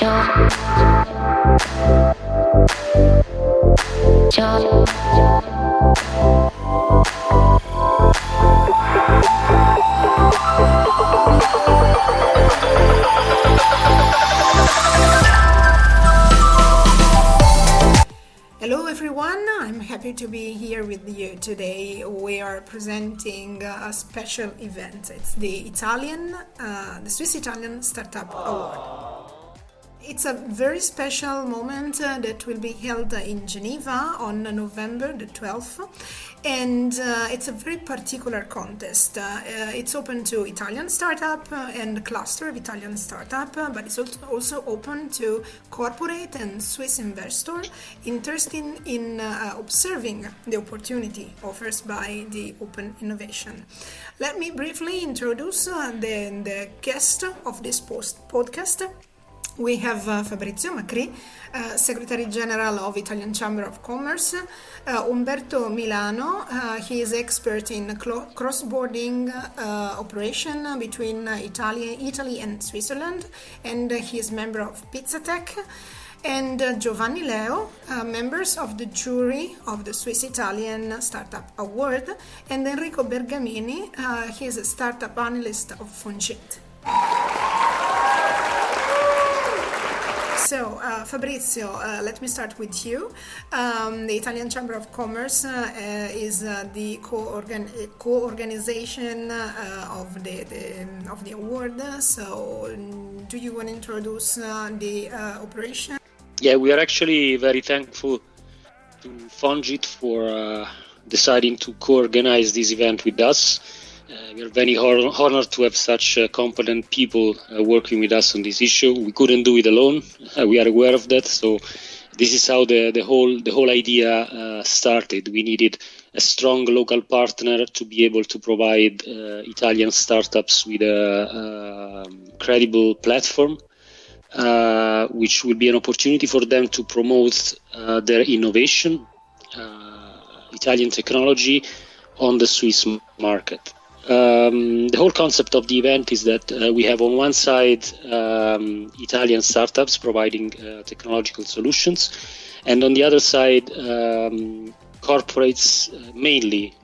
Hello everyone, I'm happy to be here with you today. We are presenting a special event. It's the Swiss Italian Startup Award. It's a very special moment that will be held in Geneva on November the 12th, and it's a very particular contest. It's open to Italian startup and cluster of Italian startup, but it's also open to corporate and Swiss investor interested in observing the opportunity offers by the open innovation. Let me briefly introduce the guest of this podcast. We have Fabrizio Macri, Secretary General of Italian Chamber of Commerce, Umberto Milano, he is expert in cross-border operation between Italy and Switzerland, and he is member of Pizzatech, and Giovanni Leo, members of the jury of the Swiss Italian Startup Award, and Enrico Bergamini, he is a startup analyst of Fonte. So, Fabrizio, let me start with you. The Italian Chamber of Commerce is the co-organization of the award. So, do you want to introduce the operation? Yeah, we are actually very thankful to Fongit for deciding to co-organize this event with us. We are very honored to have such competent people working with us on this issue. We couldn't do it alone. We are aware of that. So this is how the whole idea started. We needed a strong local partner to be able to provide Italian startups with a credible platform, which will be an opportunity for them to promote their innovation, Italian technology on the Swiss market. The whole concept of the event is that we have on one side Italian startups providing technological solutions, and on the other side corporates, mainly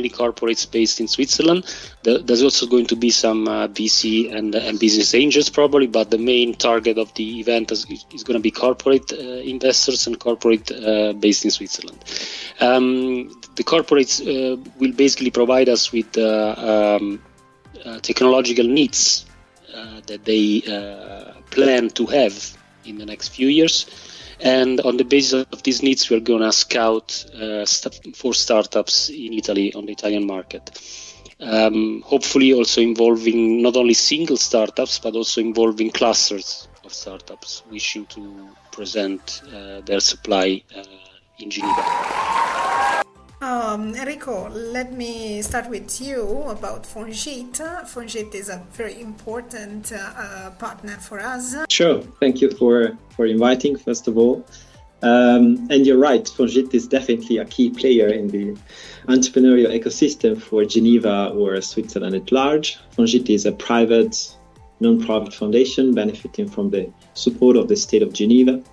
corporates based in Switzerland. There's also going to be some VC and business angels probably, but the main target of the event is going to be corporate investors and corporate based in Switzerland. The corporates will basically provide us with technological needs that they plan to have in the next few years. And on the basis of these needs, we're going to scout for startups in Italy on the Italian market. Hopefully also involving not only single startups, but also involving clusters of startups wishing to present their supply in Geneva. Enrico, let me start with you about Fongit. Fongit is a very important partner for us. Sure, thank you for inviting, first of all. And you're right, Fongit is definitely a key player in the entrepreneurial ecosystem for Geneva or Switzerland at large. Fongit is a private, non-profit foundation benefiting from the support of the state of Geneva.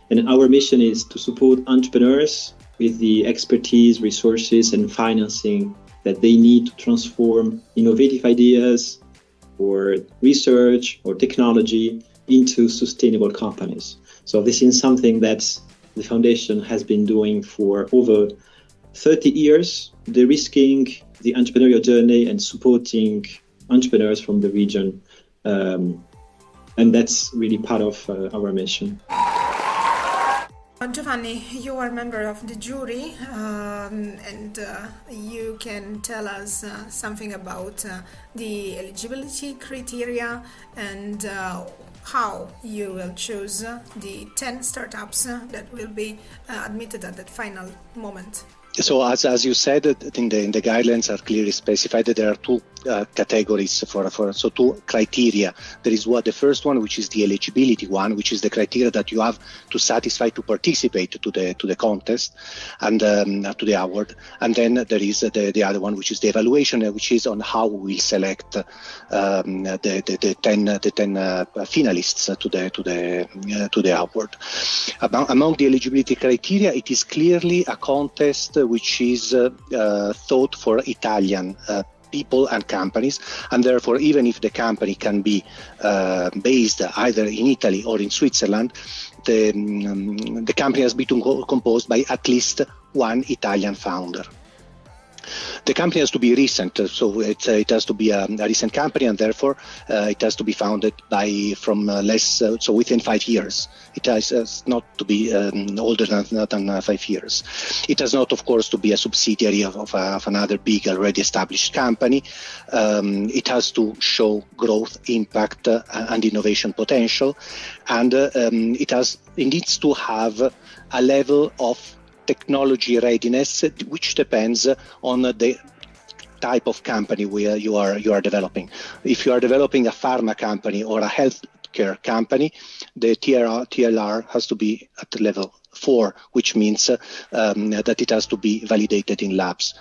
And our mission is to support entrepreneurs with the expertise, resources, and financing that they need to transform innovative ideas or research or technology into sustainable companies. So this is something that the foundation has been doing for over 30 years, de-risking the entrepreneurial journey and supporting entrepreneurs from the region. And that's really part of our mission. Giovanni, you are a member of the jury, and you can tell us something about the eligibility criteria and how you will choose the 10 startups that will be admitted at that final moment. So as you said, in the guidelines are clearly specified that there are two categories so two criteria. There is the first one, which is the eligibility one, which is the criteria that you have to satisfy to participate to the contest and to the award. And then there is the other one, which is the evaluation, which is on how we will select the 10 finalists to the award. Among the eligibility criteria, it is clearly a contest which is thought for Italian people and companies, and therefore even if the company can be based either in Italy or in Switzerland, the company has been composed by at least one Italian founder. The company has to be recent, so it has to be a recent company, and therefore it has to be founded so within 5 years. It has not to be older than 5 years. It has not, of course, to be a subsidiary of another big already established company. It has to show growth, impact, and innovation potential, and it needs to have a level of technology readiness, which depends on the type of company where you are developing. If you are developing a pharma company or a healthcare company, the TLR has to be at level 4, which means that it has to be validated in labs.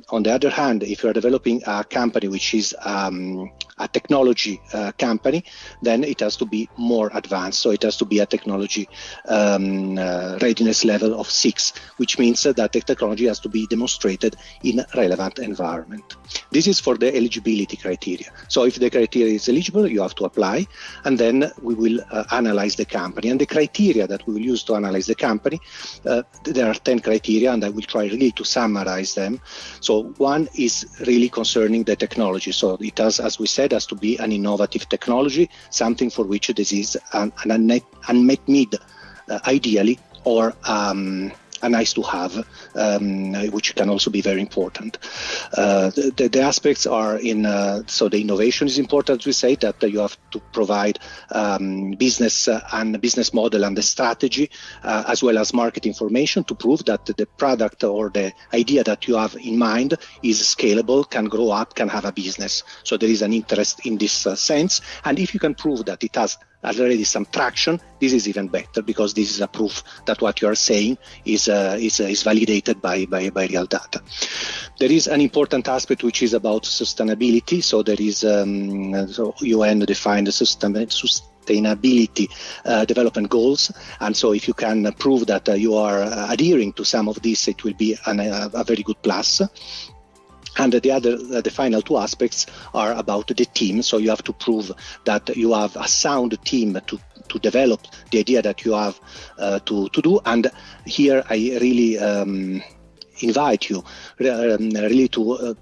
On the other hand, if you are developing a company which is a technology company, then it has to be more advanced. So it has to be a technology readiness level of 6, which means that the technology has to be demonstrated in a relevant environment. This is for the eligibility criteria. So if the criteria is eligible, you have to apply, and then we will analyze the company. And the criteria that we will use to analyze the company, there are 10 criteria, and I will try really to summarize them. So one is really concerning the technology. So it has, as we said, has to be an innovative technology, something for which this is an unmet need, ideally, or a nice to have, which can also be very important. The aspects are so the innovation is important. We say that you have to provide business and business model and the strategy, as well as market information to prove that the product or the idea that you have in mind is scalable, can grow up, can have a business. So there is an interest in this sense. And if you can prove that it has already some traction, this is even better, because this is a proof that what you are saying is validated by real data. There is an important aspect which is about sustainability. So there is so UN defined the sustainability development goals, and so if you can prove that you are adhering to some of these, it will be a very good plus. And the final two aspects are about the team. So you have to prove that you have a sound team to develop the idea that you have to do. And here I really invite you really to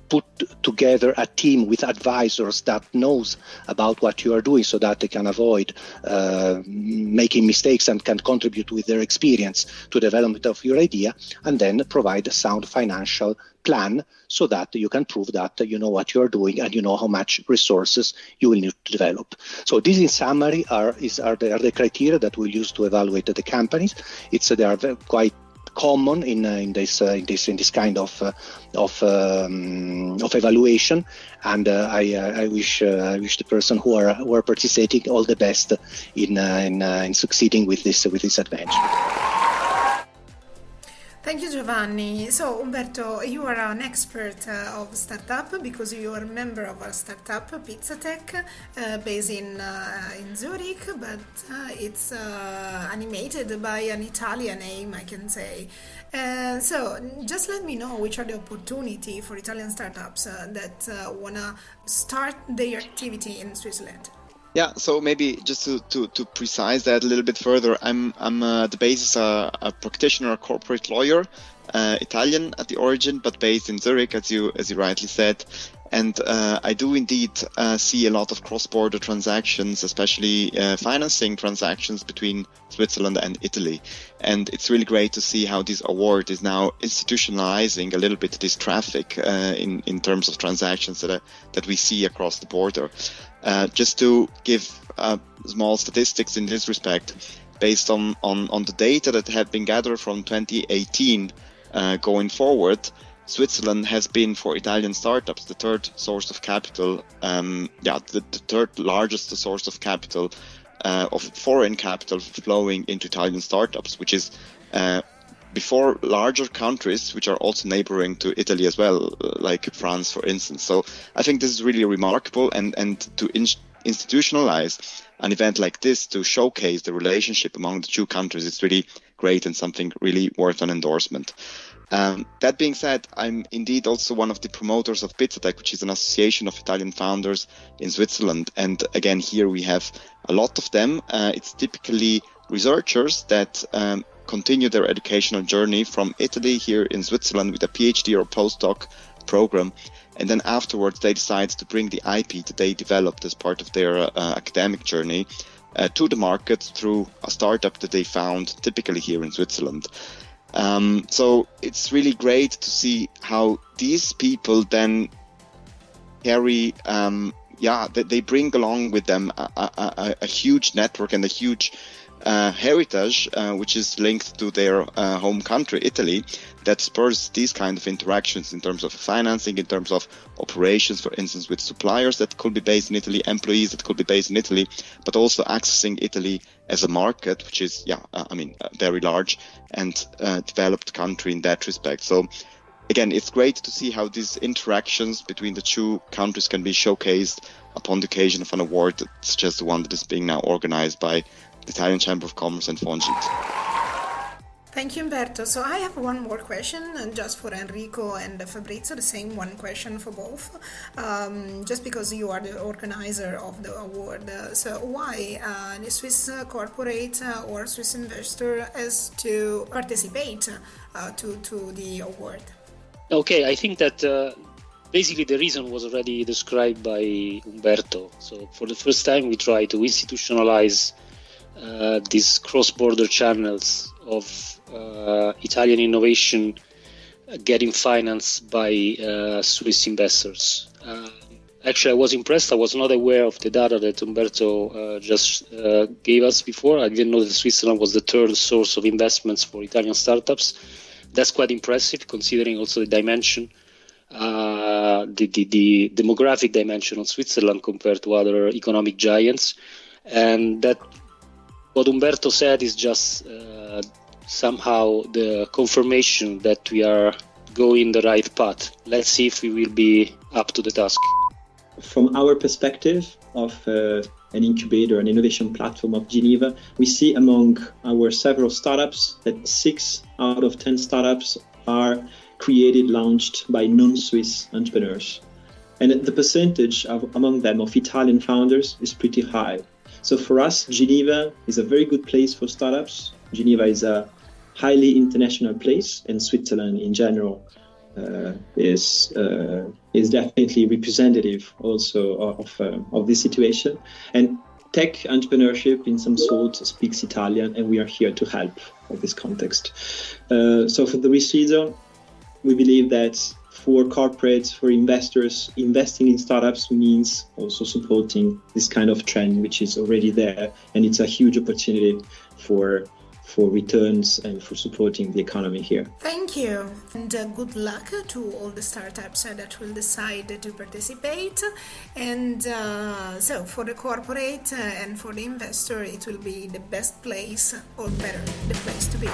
put together a team with advisors that knows about what you are doing, so that they can avoid making mistakes and can contribute with their experience to the development of your idea, and then provide a sound financial plan, so that you can prove that you know what you are doing and you know how much resources you will need to develop. So this, in summary, are the criteria that we'll use to evaluate the companies. They are quite common in this kind of evaluation, and I wish the person who are participating all the best in succeeding with this adventure. Thank you, Giovanni. So, Umberto, you are an expert of startup, because you are a member of a startup, Pizza Tech, based in Zurich, but it's animated by an Italian name, I can say. So, just let me know which are the opportunity for Italian startups that want to start their activity in Switzerland. Yeah, so maybe just to precise that a little bit further, I'm at the basis a practitioner, a corporate lawyer, Italian at the origin, but based in Zurich, as you rightly said. And I do indeed see a lot of cross-border transactions, especially financing transactions between Switzerland and Italy. And it's really great to see how this award is now institutionalizing a little bit this traffic in terms of transactions that we see across the border. Just to give small statistics in this respect, based on the data that had been gathered from 2018, going forward, Switzerland has been for Italian startups the third source of capital, the third largest source of capital, of foreign capital flowing into Italian startups, which is before larger countries which are also neighboring to Italy as well, like France, for instance. So I think this is really remarkable, and to institutionalize an event like this to showcase the relationship among the two countries, it's really great and something really worth an endorsement. That being said, I'm indeed also one of the promoters of Pizzatech, which is an association of Italian founders in Switzerland. And again, here we have a lot of them. It's typically researchers that continue their educational journey from Italy here in Switzerland with a PhD or postdoc program. And then afterwards, they decide to bring the IP that they developed as part of their academic journey to the market through a startup that they found typically here in Switzerland. So it's really great to see how these people then carry, they bring along with them a huge network and a huge heritage, which is linked to their home country, Italy, that spurs these kind of interactions in terms of financing, in terms of operations, for instance, with suppliers that could be based in Italy, employees that could be based in Italy, but also accessing Italy as a market, which is, very large and developed country in that respect. So again, it's great to see how these interactions between the two countries can be showcased upon the occasion of an award such as the one that is being now organized by the Italian Chamber of Commerce and Fonte. Thank you, Umberto. So I have one more question, and just for Enrico and Fabrizio, the same one question for both. Just because you are the organizer of the award, so why the Swiss corporate or Swiss investor has to participate to the award? Okay, I think that basically the reason was already described by Umberto. So for the first time, we try to institutionalize these cross-border channels of Italian innovation getting financed by Swiss investors. Actually, I was impressed. I was not aware of the data that Umberto just gave us before. I didn't know that Switzerland was the third source of investments for Italian startups. That's quite impressive, considering also the dimension, the demographic dimension of Switzerland compared to other economic giants. And that what Umberto said is just somehow the confirmation that we are going the right path. Let's see if we will be up to the task. From our perspective of an incubator, an innovation platform of Geneva, we see among our several startups that 6 out of 10 startups are created, launched by non-Swiss entrepreneurs. And the percentage among them of Italian founders is pretty high. So for us, Geneva is a very good place for startups. Geneva is a highly international place, and Switzerland in general is definitely representative also of this situation. And tech entrepreneurship in some sort speaks Italian, and we are here to help in this context. So for the reason, we believe that for corporates, for investors, investing in startups means also supporting this kind of trend, which is already there, and it's a huge opportunity for returns and for supporting the economy here. Thank you, and good luck to all the startups that will decide to participate. And so for the corporate and for the investor, it will be the best place, or better, the place to be.